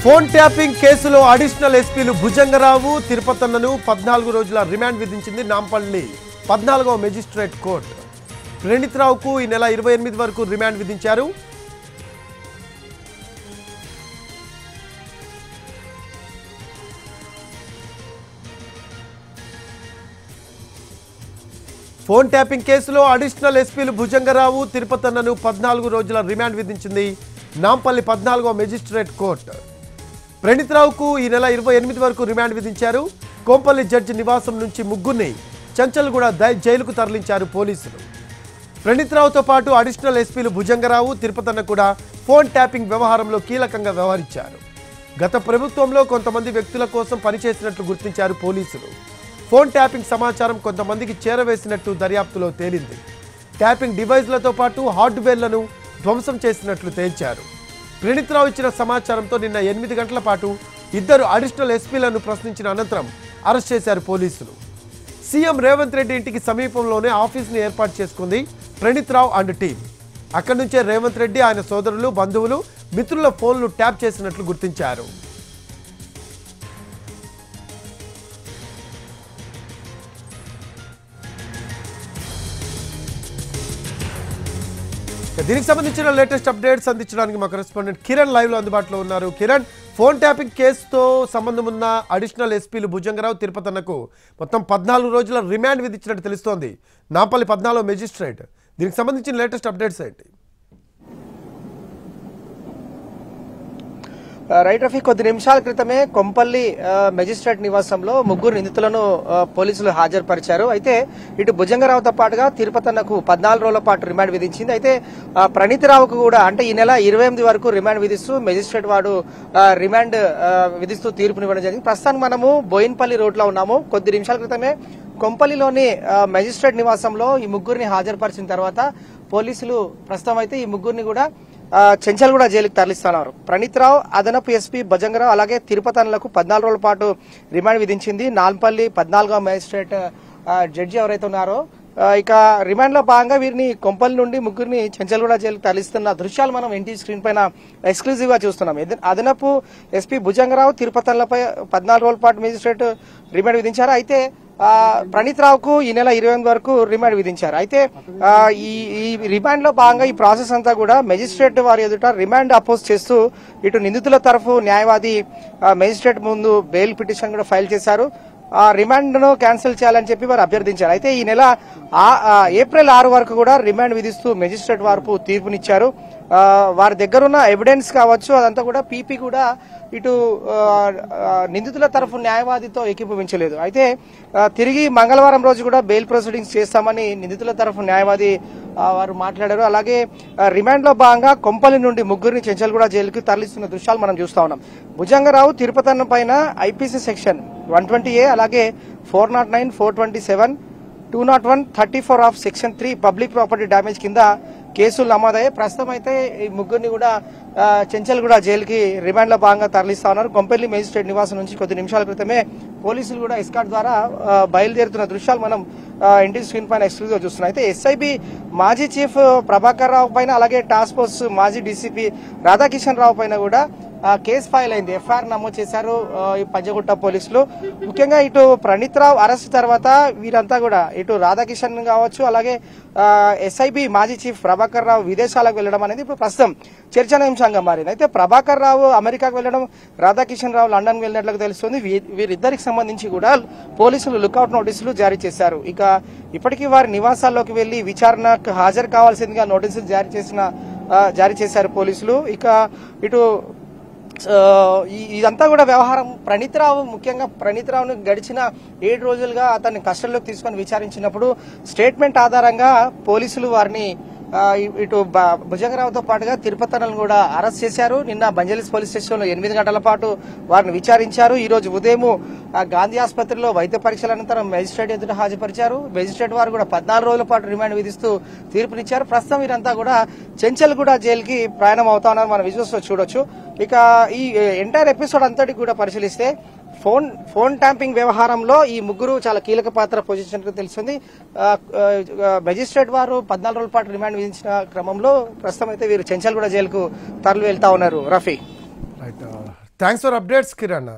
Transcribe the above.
Phone tapping కేసులో additional ఎస్పీలు భుజంగరావు తిరుపతన్నను 14 రోజుల రిమాండ్ విధించింది నాంపల్లి 14వ మెజిస్ట్రేట్ కోర్టు. ప్రణీత్ రావుకు ఈ నెల 28 వరకు రిమాండ్ విధించారు. ఫోన్ ట్యాపింగ్ కేసులో అడిషనల్ ఎస్పీలు భుజంగరావు తిరుపతన్నను 14 రోజుల రిమాండ్ విధించింది నాంపల్లి 14వ మెజిస్ట్రేట్ కోర్టు. ప్రణీత్ రావుకు ఈ నెల 28 వరకు రిమాండ్ విధించారు. కోంపల్లి జడ్జి నివాసం నుంచి ముగ్గురిని చంచల్గూడ జైలుకు తరలించారు పోలీసులు. ప్రణీత్ రావుతో పాటు అడిషనల్ ఎస్పీలు భుజంగరావు తిరుపతన్న కూడా ఫోన్ ట్యాపింగ్ వ్యవహారంలో కీలకంగా వ్యవహరించారు. గత ప్రభుత్వంలో కొంతమంది వ్యక్తుల కోసం పనిచేసినట్లు గుర్తించారు పోలీసులు. ఫోన్ ట్యాపింగ్ సమాచారం కొంతమందికి చేరవేసినట్టు దర్యాప్తులో తేలింది. ట్యాపింగ్ డివైజ్లతో పాటు హార్డ్వేర్లను ధ్వంసం చేసినట్లు తేల్చారు. ప్రణీత్ రావు ఇచ్చిన సమాచారంతో నిన్న 8 గంటల పాటు ఇద్దరు అడిషనల్ ఎస్పీలను ప్రశ్నించిన అనంతరం అరెస్ట్ చేశారు పోలీసులు. సీఎం రేవంత్ రెడ్డి ఇంటికి సమీపంలోనే ఆఫీస్ని ఏర్పాటు చేసుకుంది ప్రణీత్ రావు అండ్ టీం. అక్కడి నుంచే రేవంత్ రెడ్డి ఆయన సోదరులు, బంధువులు, మిత్రుల ఫోన్లు ట్యాప్ చేసినట్లు గుర్తించారు. దీనికి సంబంధించిన లేటెస్ట్ అప్డేట్స్ అందించడానికి మా కరెస్పాండెంట్ కిరణ్ లైవ్ లో అందుబాటులో ఉన్నారు. కిరణ్, ఫోన్ ట్యాపింగ్ కేసుతో సంబంధం ఉన్న అడిషనల్ ఎస్పీలు భుజంగరావు తిరుపతన్నకు మొత్తం 14 రోజుల రిమాండ్ విధించినట్టు తెలుస్తోంది నాంపల్లి 14వ మెజిస్ట్రేట్. దీనికి సంబంధించిన లేటెస్ట్ అప్డేట్స్ ఏంటి? రైట్ రఫీ, కొద్ది నిమిషాల క్రితమే కొంపల్లి మెజిస్ట్రేట్ నివాసంలో ముగ్గురు నిందితులను పోలీసులు హాజరుపరిచారు. అయితే ఇటు భుజంగరావుతో పాటుగా తిరుపతన్నకు 14 రోజుల పాటు రిమాండ్ విధించింది. అయితే ప్రణీత్ రావుకు కూడా అంటే ఈ నెల 28 వరకు రిమాండ్ విధిస్తూ మెజిస్ట్రేట్ వాడు రిమాండ్ విధిస్తూ తీర్పునివ్వడం జరిగింది. ప్రస్తుతానికి మనము బోయిన్పల్లి రోడ్లో ఉన్నాము. కొద్ది నిమిషాల క్రితమే కొంపల్లిలోని మెజిస్ట్రేట్ నివాసంలో ఈ ముగ్గురిని హాజరుపరిచిన తర్వాత పోలీసులు ప్రస్తుతం అయితే ఈ ముగ్గురిని కూడా చంచల్గూడ జైలుకి తరలిస్తున్నారు. ప్రణీత్ రావు, అదనపు ఎస్పీ భుజంగరావు అలాగే తిరుపతన్నలకు 14 రోజుల పాటు రిమాండ్ విధించింది నాంపల్లి 14వ మెజిస్ట్రేట్ జడ్జి ఎవరైతే ఉన్నారో. ఇక రిమాండ్ లో భాగంగా వీరిని కొంపల్లి నుండి ముగ్గురిని చంచల్గూడ జైలుకి తరలిస్తున్న దృశ్యాలు మనం ఎన్టీవీ స్క్రీన్ పైన ఎక్స్క్లూజివ్ గా చూస్తున్నాం. అదనపు ఎస్పీ భుజంగరావు, తిరుపతన్నలపై 14 రోజుల పాటు మెజిస్ట్రేట్ రిమాండ్ విధించారు. అయితే ప్రణీత్ రావుకు ఈ నెల 28 వరకు రిమాండ్ విధించారు. అయితే ఈ రిమాండ్ లో భాగంగా ఈ ప్రాసెస్ అంతా కూడా మెజిస్ట్రేట్ వారి ఎదుట రిమాండ్ అపోజ్ చేస్తూ ఇటు నిందితుల తరఫు న్యాయవాది మెజిస్ట్రేట్ ముందు బెయిల్ పిటిషన్ కూడా ఫైల్ చేశారు. ఆ రిమాండ్ ను క్యాన్సిల్ చేయాలని చెప్పి వారు అభ్యర్థించారు. అయితే ఈ నెల ఏప్రిల్ 6 వరకు కూడా రిమాండ్ విధిస్తూ మెజిస్ట్రేట్ వారు తీర్పునిచ్చారు. వారి దగ్గరున్న ఎవిడెన్స్ కావచ్చు అదంతా కూడా పీపీ కూడా ఇటు నిందితుల తరఫు న్యాయవాదితో ఏకీభవించలేదు. అయితే తిరిగి మంగళవారం రోజు కూడా బెయిల్ ప్రొసీడింగ్స్ చేస్తామని నిందితుల తరఫు న్యాయవాది వారు మాట్లాడారు. అలాగే రిమాండ్ లో భాగంగా కొంపల్లి నుండి ముగ్గురిని చంచల్గూడ జైలుకి తరలిస్తున్న దృశ్యాలు మనం చూస్తా ఉన్నాం. భుజంగరావు, తిరుపతన్న పైన ఐపీసీ సెక్షన్ 120A అలాగే 409, 427, 201, 34 of section 3 public property damage కింద కేసులు నమోదయ్యాయి. ప్రస్తుతం అయితే ఈ ముగ్గురిని కూడా చంచల్గూడ జైలుకి రిమాండ్ లో భాగంగా తరలిస్తా ఉన్నారు. కొంపల్లి మెజిస్ట్రేట్ నివాసం నుంచి కొద్ది నిమిషాల క్రితమే పోలీసులు కూడా ఎస్కార్ట్ ద్వారా బయలుదేరుతున్న దృశ్యాలు మనం ఎన్టీవీ స్క్రీన్ పైన ఎక్స్క్లూజివ్ గా చూస్తున్నాం. అయితే ఎస్ఐబి మాజీ చీఫ్ ప్రభాకర్ రావు పైన అలాగే టాస్క్ ఫోర్స్ మాజీ డీసీపీ రాధాకిషన్ రావు పైన కూడా కేసు ఫైల్ అయింది. ఎఫ్ఐఆర్ నమోదు చేశారు ఈ పంజగుట్ట పోలీసులు. ముఖ్యంగా ఇటు ప్రణీత్ రావు అరెస్ట్ తర్వాత వీరంతా కూడా ఇటు రాధాకిషన్ కావచ్చు అలాగే ఎస్ఐబి మాజీ చీఫ్ ప్రభాకర్ రావు విదేశాలకు వెళ్లడం అనేది ఇప్పుడు ప్రస్తుతం చర్చనీయాంశంగా మారింది. అయితే ప్రభాకర్ రావు అమెరికాకు వెళ్లడం, రాధాకిషన్ రావు లండన్ వెళ్ళినట్లు తెలుస్తుంది. వీరిద్దరికి సంబంధించి కూడా పోలీసులు లుకౌట్ నోటీసులు జారీ చేశారు. ఇక ఇప్పటికీ వారి నివాసాల్లోకి వెళ్లి విచారణకు హాజరు కావాల్సిందిగా నోటీసులు జారీ చేశారు పోలీసులు. ఇక ఇటు ఇదంతా కూడా వ్యవహారం ప్రణీత్ రావు, ముఖ్యంగా ప్రణీత్ రావును గడిచిన 7 రోజులుగా అతన్ని కస్టడీలోకి తీసుకొని విచారించినప్పుడు స్టేట్మెంట్ ఆధారంగా పోలీసులు వారిని ఇటు భుజంగరావుతో పాటుగా తిరుపతన్నలను కూడా అరెస్ట్ చేశారు. నిన్న బంజారాహిల్స్ పోలీస్ స్టేషన్ లో 8 గంటల పాటు వారిని విచారించారు. ఈ రోజు ఉదయం గాంధీ ఆసుపత్రిలో వైద్య పరీక్షల అనంతరం మెజిస్ట్రేట్ ఎదుట హాజరుపరిచారు. మెజిస్ట్రేట్ వారు కూడా 14 రోజుల పాటు రిమాండ్ విధిస్తూ తీర్పునిచ్చారు. ప్రస్తుతం వీరంతా కూడా చంచల్గూడ జైలుకి ప్రయాణం అవుతా ఉన్నారు, మనం విజువల్స్ లో చూడొచ్చు. ఇక ఈ ఎంటైర్ ఎపిసోడ్ అంతటి కూడా పరిశీలిస్తే ఫోన్ ట్యాంపింగ్ వ్యవహారంలో ఈ ముగ్గురు చాలా కీలక పాత్ర పోషించినట్టు తెలుస్తుంది. మెజిస్ట్రేట్ వారు 14 రోజుల పాటు రిమాండ్ విధించిన క్రమంలో ప్రస్తుతం అయితే వీరు చెంచల్గూడ జైలుకు తరలి వెళ్తా ఉన్నారు. Rafi. Thanks for updates Kiran.